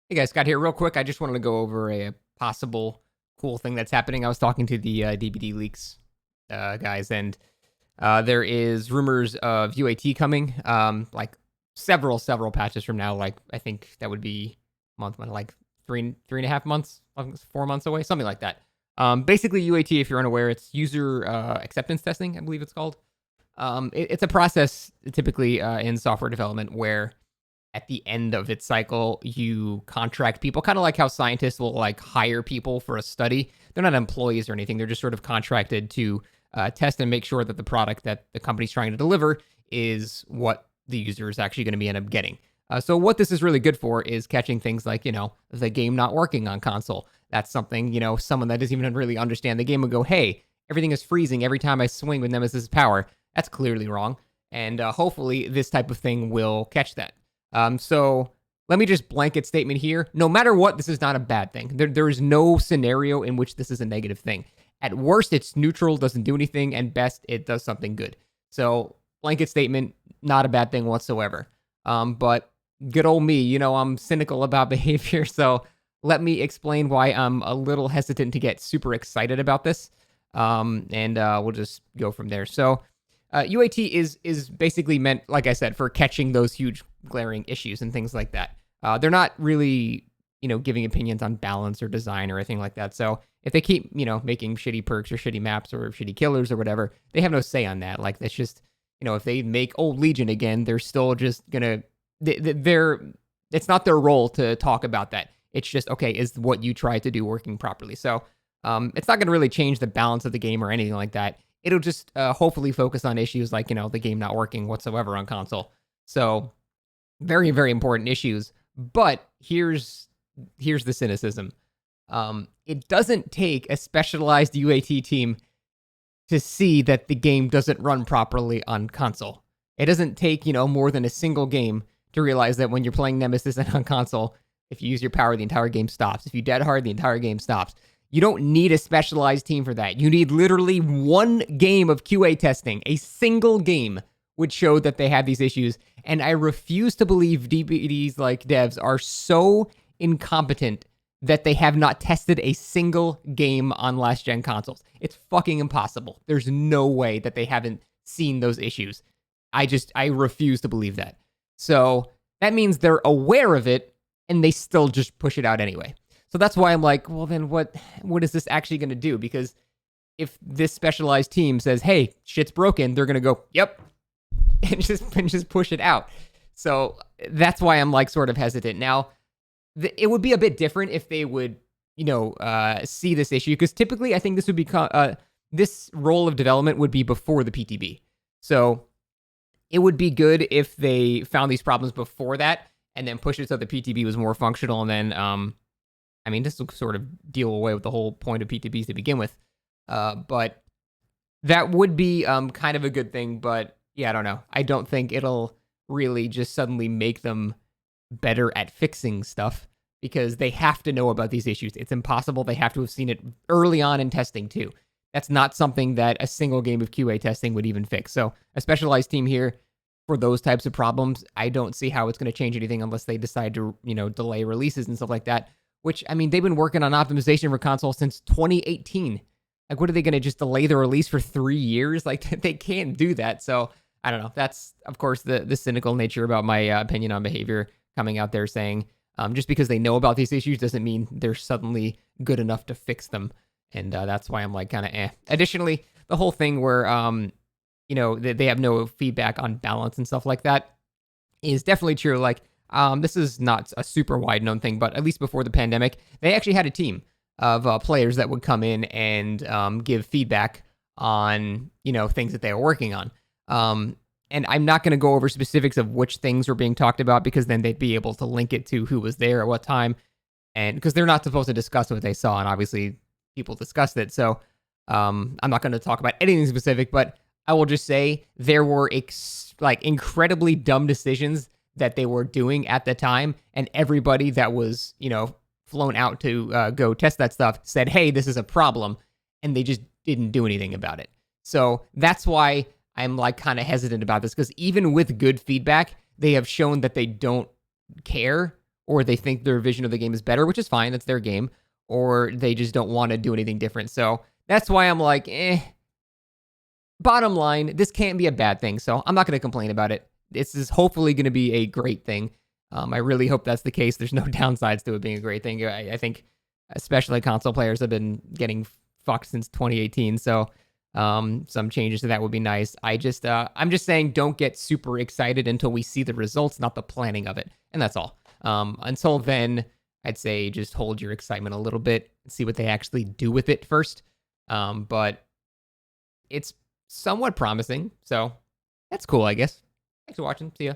Hey guys, Scott here. Real quick, I just wanted to go over a possible cool thing that's happening. I was talking to the DBD leaks guys, and there is rumors of UAT coming, like several patches from now. Like I think that would be like three and a half months, like 4 months away, something like that. Basically, UAT, if you're unaware, it's user acceptance testing, I believe it's called. It's a process typically in software development where at the end of its cycle, you contract people, kind of like how scientists will like hire people for a study. They're not employees or anything. They're just sort of contracted to test and make sure that the product that the company's trying to deliver is what the user is actually going to be end up getting. So what this is really good for is catching things like, the game not working on console. That's something, someone that doesn't even really understand the game will go, hey, everything is freezing every time I swing with Nemesis power. That's clearly wrong. And hopefully this type of thing will catch that. So let me just blanket statement here. No matter what, this is not a bad thing. There is no scenario in which this is a negative thing. At worst, it's neutral, doesn't do anything, and best, it does something good. So blanket statement, not a bad thing whatsoever. But good old me, I'm cynical about behavior. So let me explain why I'm a little hesitant to get super excited about this. And we'll just go from there. So UAT is basically meant, like I said, for catching those huge glaring issues and things like that. They're not really, giving opinions on balance or design or anything like that. So if they keep, making shitty perks or shitty maps or shitty killers or whatever, they have no say on that. Like that's just, if they make old Legion again, they're still just gonna, it's not their role to talk about that. It's just, okay, is what you try to do working properly? So it's not gonna really change the balance of the game or anything like that. It'll just hopefully focus on issues like, the game not working whatsoever on console. So very, very important issues. But here's the cynicism. It doesn't take a specialized UAT team to see that the game doesn't run properly on console. It doesn't take, more than a single game to realize that when you're playing Nemesis on console, if you use your power, the entire game stops. If you dead hard, the entire game stops. You don't need a specialized team for that. You need literally one game of QA testing. A single game would show that they have these issues. And I refuse to believe DBDs like devs are so incompetent that they have not tested a single game on last gen consoles. It's fucking impossible. There's no way that they haven't seen those issues. I refuse to believe that. So that means they're aware of it and they still just push it out anyway. So that's why I'm like, well, then what is this actually going to do? Because if this specialized team says, hey, shit's broken, they're going to go, yep, and just push it out. So that's why I'm like sort of hesitant. Now, it would be a bit different if they would, see this issue. Because typically, I think this would be, this role of development would be before the PTB. So it would be good if they found these problems before that and then pushed it so the PTB was more functional and then, this will sort of deal away with the whole point of PTBs to begin with. But that would be kind of a good thing. But yeah, I don't know. I don't think it'll really just suddenly make them better at fixing stuff because they have to know about these issues. It's impossible. They have to have seen it early on in testing too. That's not something that a single game of QA testing would even fix. So a specialized team here for those types of problems, I don't see how it's going to change anything unless they decide to, delay releases and stuff like that. Which, they've been working on optimization for console since 2018. Like, what are they going to just delay the release for 3 years? Like, they can't do that. So, I don't know. That's, of course, the cynical nature about my opinion on behavior coming out there saying just because they know about these issues doesn't mean they're suddenly good enough to fix them. And that's why I'm like kind of eh. Additionally, the whole thing where, they have no feedback on balance and stuff like that is definitely true. Like, this is not a super wide known thing, but at least before the pandemic, they actually had a team of players that would come in and give feedback on, things that they were working on. And I'm not going to go over specifics of which things were being talked about because then they'd be able to link it to who was there at what time. And because they're not supposed to discuss what they saw, and obviously people discussed it. So I'm not going to talk about anything specific, but I will just say there were incredibly dumb decisions that they were doing at the time, and everybody that was, flown out to go test that stuff said, hey, this is a problem, and they just didn't do anything about it. So that's why I'm like kind of hesitant about this, because even with good feedback, they have shown that they don't care or they think their vision of the game is better, which is fine. That's their game, or they just don't want to do anything different. So that's why I'm like, bottom line, this can't be a bad thing. So I'm not going to complain about it. This is hopefully going to be a great thing. I really hope that's the case. There's no downsides to it being a great thing. I think especially console players have been getting fucked since 2018. So some changes to that would be nice. I'm just saying, don't get super excited until we see the results, not the planning of it. And that's all. Until then, I'd say just hold your excitement a little bit and see what they actually do with it first. But it's somewhat promising. So that's cool, I guess. Thanks for watching. See ya.